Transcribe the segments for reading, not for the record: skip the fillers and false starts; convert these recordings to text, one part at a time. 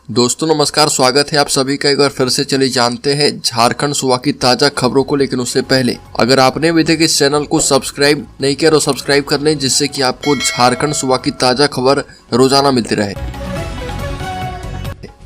दोस्तों नमस्कार, स्वागत है आप सभी का एक बार फिर से। चलिए जानते हैं झारखंड सूबा की ताजा खबरों को। लेकिन उससे पहले अगर आपने अभी तक इस चैनल को सब्सक्राइब नहीं किया तो सब्सक्राइब कर लें, जिससे कि आपको झारखंड सूबा की ताजा खबर रोजाना मिलती रहे।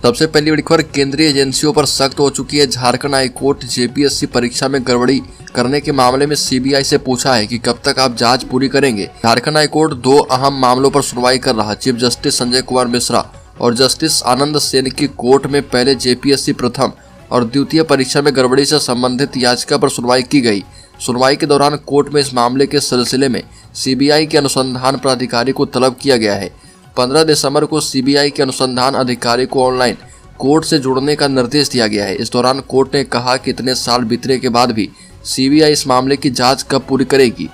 सबसे पहली बड़ी खबर, केंद्रीय एजेंसियों पर सख्त हो चुकी है। झारखंड हाईकोर्ट जेपीएससी परीक्षा में गड़बड़ी करने के मामले में सीबीआई से पूछा है कि कब तक आप जांच पूरी करेंगे। झारखंड हाईकोर्ट दो अहम मामलों पर सुनवाई कर रहा। चीफ जस्टिस संजय कुमार मिश्रा और जस्टिस आनंद सेन की कोर्ट में पहले जेपीएससी प्रथम और द्वितीय परीक्षा में गड़बड़ी से संबंधित याचिका पर सुनवाई की गई। सुनवाई के दौरान कोर्ट में इस मामले के सिलसिले में सीबीआई के अनुसंधान प्राधिकारी को तलब किया गया है। 15 दिसंबर को सीबीआई के अनुसंधान अधिकारी को ऑनलाइन कोर्ट से जुड़ने का निर्देश दिया गया है। इस दौरान कोर्ट ने कहा कि इतने साल बीतने के बाद भी सीबीआई इस मामले की जांच कब पूरी करेगी।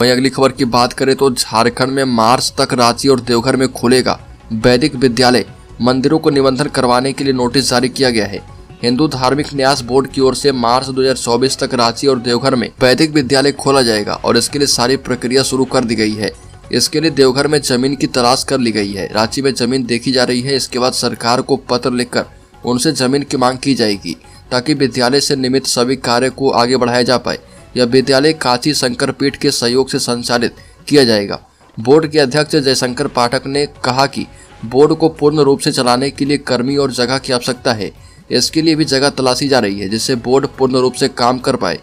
वहीं अगली खबर की बात करें तो झारखंड में मार्च तक रांची और देवघर में खुलेगा वैदिक विद्यालय। मंदिरों को निबंधन करवाने के लिए नोटिस जारी किया गया है। हिंदू धार्मिक न्यास बोर्ड की ओर से मार्च 2024 तक रांची और देवघर में वैदिक विद्यालय खोला जाएगा और इसके लिए सारी प्रक्रिया शुरू कर दी गई है। इसके लिए देवघर में जमीन की तलाश कर ली गई है। रांची में जमीन देखी जा रही है। इसके बाद सरकार को पत्र लिखकर उनसे जमीन की मांग की जाएगी, ताकि विद्यालय से निमित्त सभी कार्य को आगे बढ़ाया जा पाए। यह विद्यालय काशी शंकर पीठ के सहयोग से संचालित किया जाएगा। बोर्ड के अध्यक्ष जयशंकर पाठक ने कहा कि बोर्ड को पूर्ण रूप से चलाने के लिए कर्मी और जगह की आवश्यकता है। इसके लिए भी जगह तलाशी जा रही है, जिससे बोर्ड पूर्ण रूप से काम कर पाए।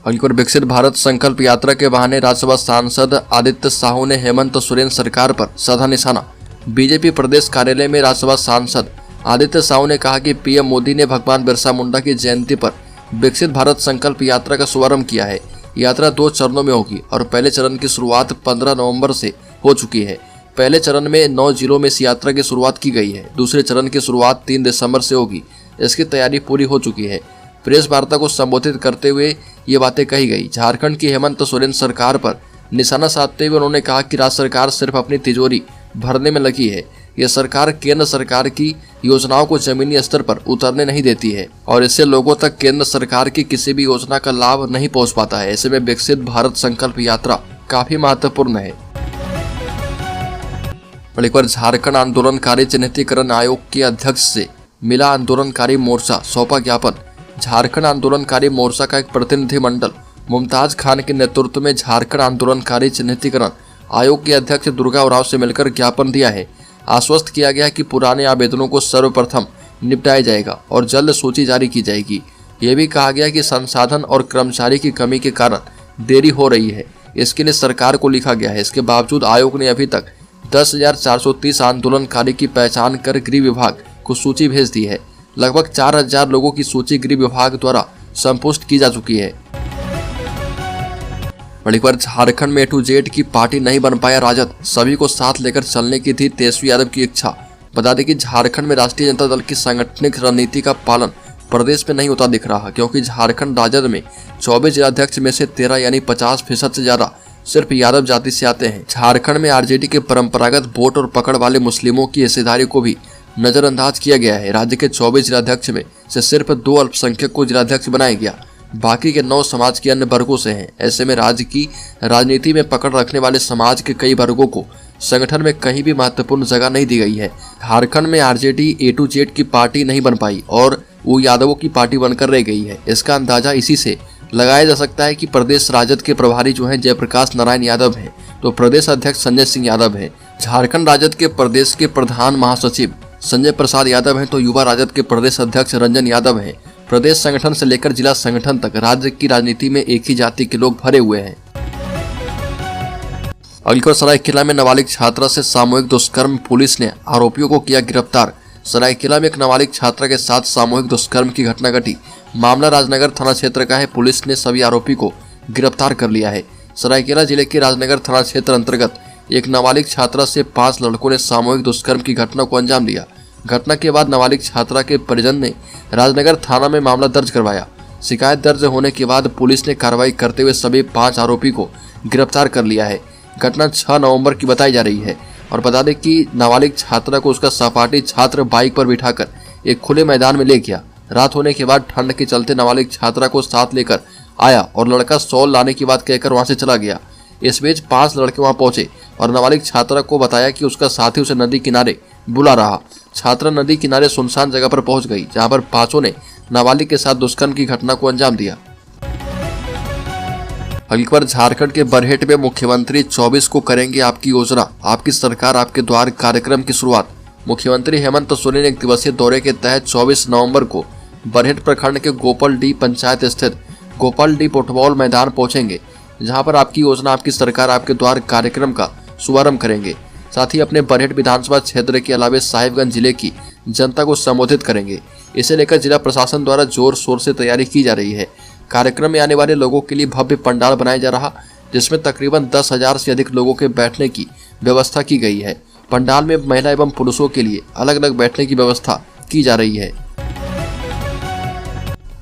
और विकसित भारत संकल्प यात्रा के बहाने राज्यसभा सांसद आदित्य साहू ने हेमंत सोरेन सरकार पर साधा निशाना। बीजेपी प्रदेश कार्यालय में राज्यसभा सांसद आदित्य साहू ने कहा कि पीएम मोदी ने भगवान बिरसा मुंडा की जयंती पर विकसित भारत संकल्प यात्रा का शुभारंभ किया है। यात्रा 2 चरणों में होगी और पहले चरण की शुरुआत 15 नवंबर से हो चुकी है। पहले चरण में 9 जिलों में इस यात्रा की शुरुआत की गई है। दूसरे चरण की शुरुआत 3 दिसंबर से होगी। इसकी तैयारी पूरी हो चुकी है। प्रेस वार्ता को संबोधित करते हुए ये बातें कही गई। झारखंड की हेमंत सोरेन सरकार पर निशाना साधते हुए उन्होंने कहा कि राज्य सरकार सिर्फ अपनी तिजोरी भरने में लगी है। यह सरकार केंद्र सरकार की योजनाओं को जमीनी स्तर पर उतरने नहीं देती है और इससे लोगों तक केंद्र सरकार की किसी भी योजना का लाभ नहीं पहुंच पाता है। ऐसे में विकसित भारत संकल्प यात्रा काफी महत्वपूर्ण है। और एक बार झारखंड आंदोलनकारी चिन्हितीकरण आयोग के अध्यक्ष से मिला आंदोलनकारी मोर्चा, सौंपा ज्ञापन। झारखंड आंदोलनकारी मोर्चा का एक प्रतिनिधिमंडल मुमताज खान के नेतृत्व में झारखंड आंदोलनकारी चिन्हितीकरण आयोग के अध्यक्ष दुर्गा उरांव से मिलकर ज्ञापन दिया है। आश्वस्त किया गया कि पुराने आवेदनों को सर्वप्रथम निपटाया जाएगा और जल्द सूची जारी की जाएगी। यह भी कहा गया कि संसाधन और कर्मचारी की कमी के कारण देरी हो रही है। इसके लिए सरकार को लिखा गया है। इसके बावजूद आयोग ने अभी तक 10,430 आंदोलनकारी की पहचान कर गृह विभाग को सूची भेज दी है। लगभग 4,000 लोगों की सूची गृह विभाग द्वारा संपुष्ट की जा चुकी है। बड़ी बार झारखंड में A to Z की पार्टी नहीं बन पाया राजद, सभी को साथ लेकर चलने की थी तेजस्वी यादव की इच्छा। बता दें कि झारखंड में राष्ट्रीय जनता दल की सांगठनिक रणनीति का पालन प्रदेश में नहीं होता दिख रहा, क्योंकि झारखंड राजद में 24 जिलाध्यक्ष में से 13 यानी 50% से ज्यादा सिर्फ यादव जाति से आते हैं। झारखंड में आरजेडी के परंपरागत वोट और पकड़ वाले मुस्लिमों की हिस्सेदारी को भी नजरअंदाज किया गया है। राज्य के 24 जिलाध्यक्ष में से सिर्फ 2 अल्पसंख्यक को जिलाध्यक्ष बनाया गया, बाकी के 9 समाज के अन्य वर्गों से हैं। ऐसे में राज्य की राजनीति में पकड़ रखने वाले समाज के कई वर्गों को संगठन में कहीं भी महत्वपूर्ण जगह नहीं दी गई है। झारखंड में आरजेडी A to Z की पार्टी नहीं बन पाई और वो यादवों की पार्टी बनकर रह गई है। इसका अंदाजा इसी से लगाया जा सकता है कि प्रदेश राजद के प्रभारी जो हैं जयप्रकाश नारायण यादव हैं, तो प्रदेश अध्यक्ष संजय सिंह यादव हैं। झारखंड राजद के प्रदेश के प्रधान महासचिव संजय प्रसाद यादव हैं, तो युवा राजद के प्रदेश अध्यक्ष रंजन यादव हैं। प्रदेश संगठन से लेकर जिला संगठन तक राज्य की राजनीति में एक ही जाति के लोग भरे हुए हैं। अगली खबर, सरायकेला में नाबालिग छात्रा से सामूहिक दुष्कर्म, पुलिस ने आरोपियों को किया गिरफ्तार। सरायकेला में एक नाबालिग छात्रा के साथ सामूहिक दुष्कर्म की घटना घटी। मामला राजनगर थाना क्षेत्र का है। पुलिस ने सभी आरोपी को गिरफ्तार कर लिया है। सरायकेला जिले के राजनगर थाना क्षेत्र अंतर्गत एक नाबालिग छात्रा से 5 लड़कों ने सामूहिक दुष्कर्म की घटना को अंजाम दिया। घटना के बाद नाबालिग छात्रा के परिजन ने राजनगर थाना में मामला दर्ज करवाया। शिकायत दर्ज होने के बाद पुलिस ने कार्रवाई करते हुए सभी 5 आरोपी को गिरफ्तार कर लिया है। घटना 6 नवंबर की बताई जा रही है और बता दें कि नाबालिग छात्रा को उसका सहपाठी छात्र बाइक पर बिठाकर एक खुले मैदान में ले गया। रात होने के बाद ठंड के चलते नाबालिग छात्रा को साथ लेकर आया और लड़का शॉल लाने की बात कहकर वहां से चला गया। इस बीच 5 लड़के वहां पहुंचे और नाबालिग छात्रा को बताया कि उसका साथी उसे नदी किनारे बुला रहा। छात्रा नदी किनारे सुनसान जगह पर पहुंच गई, जहां पर पांचों ने नाबालिग के साथ दुष्कर्म की घटना को अंजाम दिया। अगली खबर झारखंड के बरहेट में मुख्यमंत्री 24 को करेंगे आपकी योजना, आपकी सरकार आपके द्वार कार्यक्रम की शुरुआत। मुख्यमंत्री हेमंत सोरेन एक दिवसीय दौरे के तहत 24 नवंबर को बरहेट प्रखंड के गोपालडी पंचायत स्थित गोपालडी फुटबॉल मैदान पहुंचेंगे, जहां पर आपकी योजना आपकी सरकार आपके द्वार कार्यक्रम का शुभारंभ करेंगे। साथ ही अपने बरहेट विधानसभा क्षेत्र के अलावा साहिबगंज जिले की जनता को संबोधित करेंगे। इसे लेकर जिला प्रशासन द्वारा जोर शोर से तैयारी की जा रही है। कार्यक्रम में आने वाले लोगों के लिए भव्य पंडाल बनाया जा रहा, जिसमें तकरीबन 10,000 से अधिक लोगों के बैठने की व्यवस्था की गई है। पंडाल में महिला एवं पुरुषों के लिए अलग अलग बैठने की व्यवस्था की जा रही है।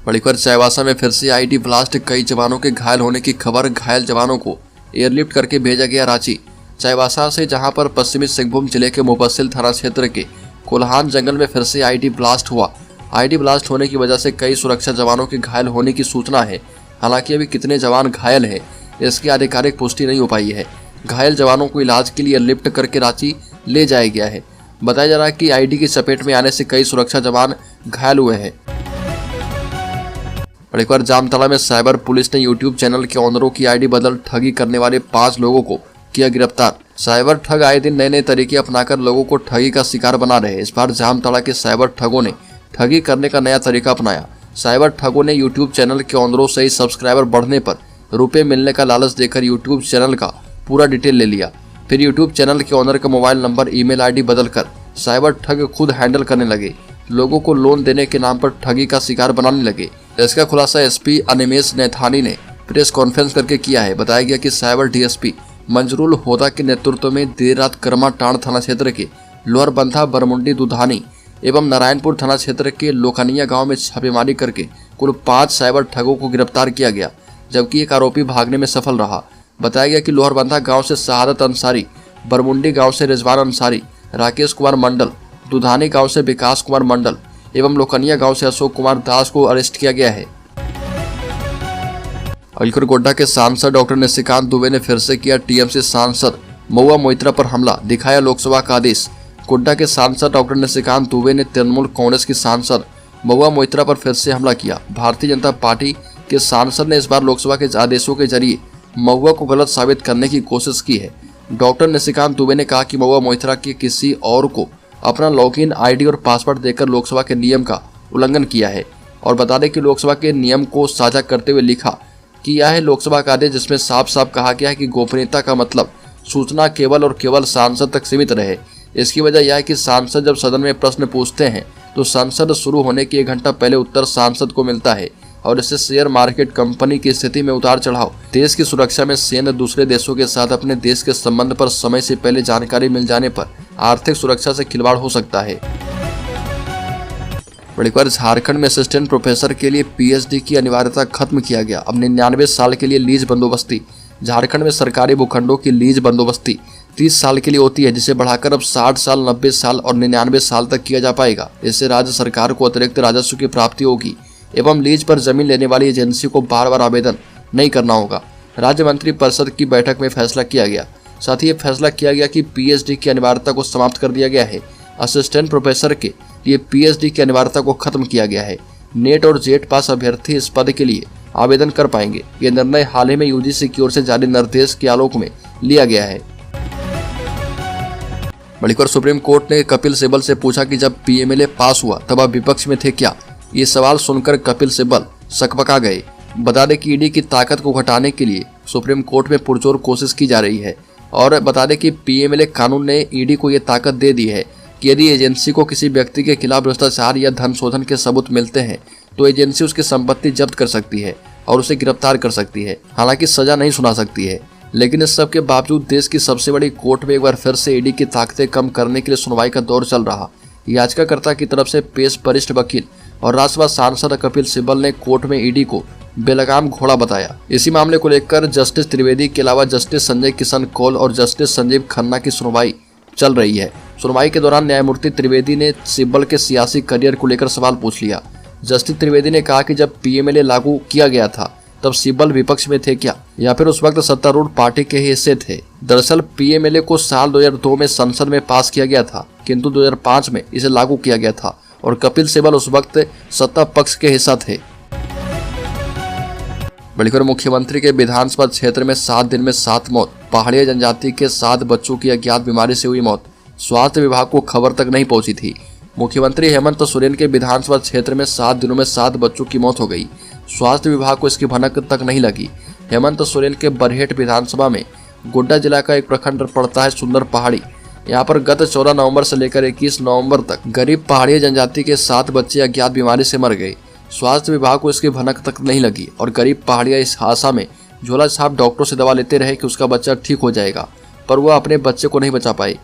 बड़ी खबर चाईबासा में फिर से आईडी ब्लास्ट, कई जवानों के घायल होने की खबर। घायल जवानों को एयरलिफ्ट करके भेजा गया रांची। चाईबासा से जहां पर पश्चिमी सिंहभूम जिले के मुफस्सिल थाना क्षेत्र के कोल्हान जंगल में फिर से आईडी ब्लास्ट हुआ। आईडी ब्लास्ट होने की वजह से कई सुरक्षा जवानों के घायल होने की सूचना है। हालांकि अभी कितने जवान घायल हैं इसकी आधिकारिक पुष्टि नहीं हो पाई है। घायल जवानों को इलाज के लिए एयरलिफ्ट करके रांची ले जाया गया है। बताया जा रहा है कि आईडी की चपेट में आने से कई सुरक्षा जवान घायल हुए हैं। और एक बार जामताड़ा में साइबर पुलिस ने यूट्यूब चैनल के ऑनरों की आईडी बदल ठगी करने वाले 5 लोगों को किया गिरफ्तार। साइबर ठग आए दिन नए नए तरीके अपनाकर लोगों को ठगी का शिकार बना रहे हैं। इस बार जामताड़ा के साइबर ठगों ने ठगी करने का नया तरीका अपनाया। साइबर ठगों ने यूट्यूब चैनल के ऑनरों से ही सब्सक्राइबर बढ़ने पर रुपए मिलने का लालच देकर यूट्यूब चैनल का पूरा डिटेल ले लिया। फिर यूट्यूब चैनल के ऑनर का मोबाइल नंबर, ईमेल आईडी बदलकर साइबर ठग खुद हैंडल करने लगे। लोगों को लोन देने के नाम पर ठगी का शिकार बनाने लगे। इसका खुलासा एसपी अनिमेश नैथानी ने प्रेस कॉन्फ्रेंस करके किया है। बताया गया कि साइबर डीएसपी मंजरुल होदा के नेतृत्व में देर रात करमाटांड़ थाना क्षेत्र के लोहरबंधा, बरमुंडी, दुधानी एवं नारायणपुर थाना क्षेत्र के लोकानिया गांव में छापेमारी करके कुल 5 साइबर ठगों को गिरफ्तार किया गया, जबकि एक आरोपी भागने में सफल रहा। बताया गया कि लोहरबंधा गांव से शहादत अंसारी, बरमुंडी गांव से रिजवान अंसारी, राकेश कुमार मंडल, दुधानी गांव से विकास कुमार मंडल एवं लोकनिया गांव से अशोक कुमार दास को अरेस्ट किया गया है। अलीगढ़ गोड्डा के सांसद डॉक्टर निशिकांत दुबे ने फिर से किया टीएमसी सांसद महुआ मोइत्रा पर हमला, दिखाया लोकसभा का आदेश। गोड्डा के सांसद डॉक्टर निशिकांत दुबे ने तृणमूल कांग्रेस की सांसद महुआ मोइत्रा पर फिर से हमला किया। भारतीय जनता पार्टी के सांसद ने इस बार लोकसभा के आदेशों के जरिए महुआ को गलत साबित करने की कोशिश की है। डॉक्टर निशिकांत दुबे ने कहा कि महुआ मोइत्रा के किसी और को अपना लॉगिन आईडी और पासवर्ड देकर लोकसभा के नियम का उल्लंघन किया है और बता दें कि लोकसभा के नियम को साझा करते हुए लिखा कि यह है लोकसभा का आदेश, जिसमें साफ साफ कहा गया है कि गोपनीयता का मतलब सूचना केवल और केवल सांसद तक सीमित रहे। इसकी वजह यह है कि सांसद जब सदन में प्रश्न पूछते हैं तो संसद शुरू होने के 1 घंटा पहले उत्तर सांसद को मिलता है और इससे शेयर मार्केट कंपनी की स्थिति में उतार चढ़ाव, देश की सुरक्षा में सैन्य, दूसरे देशों के साथ अपने देश के संबंध पर समय से पहले जानकारी मिल जाने पर आर्थिक सुरक्षा से खिलवाड़ हो सकता है। बड़ी खबर, झारखंड में असिस्टेंट प्रोफेसर के लिए पीएचडी की अनिवार्यता खत्म किया गया। अब 99 साल के लिए लीज बंदोबस्ती। झारखंड में सरकारी भूखंडों की लीज बंदोबस्ती 30 साल के लिए होती है, जिसे बढ़ाकर अब 60 साल, 90 साल और 99 साल तक किया जा पाएगा। इससे राज्य सरकार को अतिरिक्त राजस्व की प्राप्ति होगी एवं लीज पर जमीन लेने वाली एजेंसी को बार-बार आवेदन नहीं करना होगा। राज्य मंत्री परिषद की बैठक में फैसला किया गया। साथ ही ये फैसला किया गया कि पीएचडी की अनिवार्यता को समाप्त कर दिया गया है। असिस्टेंट प्रोफेसर के लिए पीएचडी की अनिवार्यता को खत्म किया गया है। नेट और जेट पास अभ्यर्थी इस पद के लिए आवेदन कर पाएंगे। ये निर्णय हाल ही में यूजीसी की ओर से जारी निर्देश के आलोक में लिया गया है। बड़ी खबर, सुप्रीम कोर्ट ने कपिल सिब्बल से पूछा कि जब पीएमएलए पास हुआ तब आप विपक्ष में थे क्या। ये सवाल सुनकर कपिल सिब्बल सकपका गए। बता दें कि ईडी की ताकत को घटाने के लिए सुप्रीम कोर्ट में पुरजोर कोशिश की जा रही है और बता दें कि पीएमएलए कानून ने ईडी को ये ताकत दे दी है कि यदि एजेंसी को किसी व्यक्ति के खिलाफ भ्रष्टाचार या धन शोधन के सबूत मिलते हैं तो एजेंसी उसकी संपत्ति जब्त कर सकती है और उसे गिरफ्तार कर सकती है। हालांकि सजा नहीं सुना सकती है, लेकिन इस सब के बावजूद देश की सबसे बड़ी कोर्ट में एक बार फिर से ईडी की ताकतें कम करने के लिए सुनवाई का दौर चल रहा। याचिकाकर्ता की तरफ से पेश वरिष्ठ वकील और राज्यसभा सांसद कपिल सिब्बल ने कोर्ट में ईडी को बेलगाम घोड़ा बताया। इसी मामले को लेकर जस्टिस त्रिवेदी के अलावा जस्टिस संजय किशन कौल और जस्टिस संजीव खन्ना की सुनवाई चल रही है। सुनवाई के दौरान न्यायमूर्ति त्रिवेदी ने सिब्बल के सियासी करियर को लेकर सवाल पूछ लिया। जस्टिस त्रिवेदी ने कहा कि जब पीएमएलए लागू किया गया था तब सिब्बल विपक्ष में थे क्या। या फिर उस वक्त सत्तारूढ़ पार्टी के ही हिस्से थे। दरअसल पीएमएलए को साल 2002 में संसद में पास किया गया था, किंतु 2005 में इसे लागू किया गया था और कपिल सिब्बल उस वक्त सत्ता पक्ष के हिस्सा थे। बड़ी खबर, मुख्यमंत्री के विधानसभा क्षेत्र में 7 दिन में 7 मौत। पहाड़िया जनजाति के 7 बच्चों की अज्ञात बीमारी से हुई मौत। स्वास्थ्य विभाग को खबर तक नहीं पहुंची थी। मुख्यमंत्री हेमंत सोरेन के विधानसभा क्षेत्र में 7 दिनों में 7 बच्चों की मौत हो गई। स्वास्थ्य विभाग को इसकी भनक तक नहीं लगी। हेमंत सोरेन के बरहेट विधानसभा में गोड्डा जिला का एक प्रखंड पड़ता है सुंदर पहाड़ी। यहाँ पर गत 14 नवंबर से लेकर 21 नवंबर तक गरीब पहाड़िया जनजाति के 7 बच्चे अज्ञात बीमारी से मर गए। स्वास्थ्य विभाग को इसकी भनक तक नहीं लगी और गरीब पहाड़िया इस आशा में झोला छाप डॉक्टरों से दवा लेते रहे कि उसका बच्चा ठीक हो जाएगा, पर वह अपने बच्चे को नहीं बचा पाए।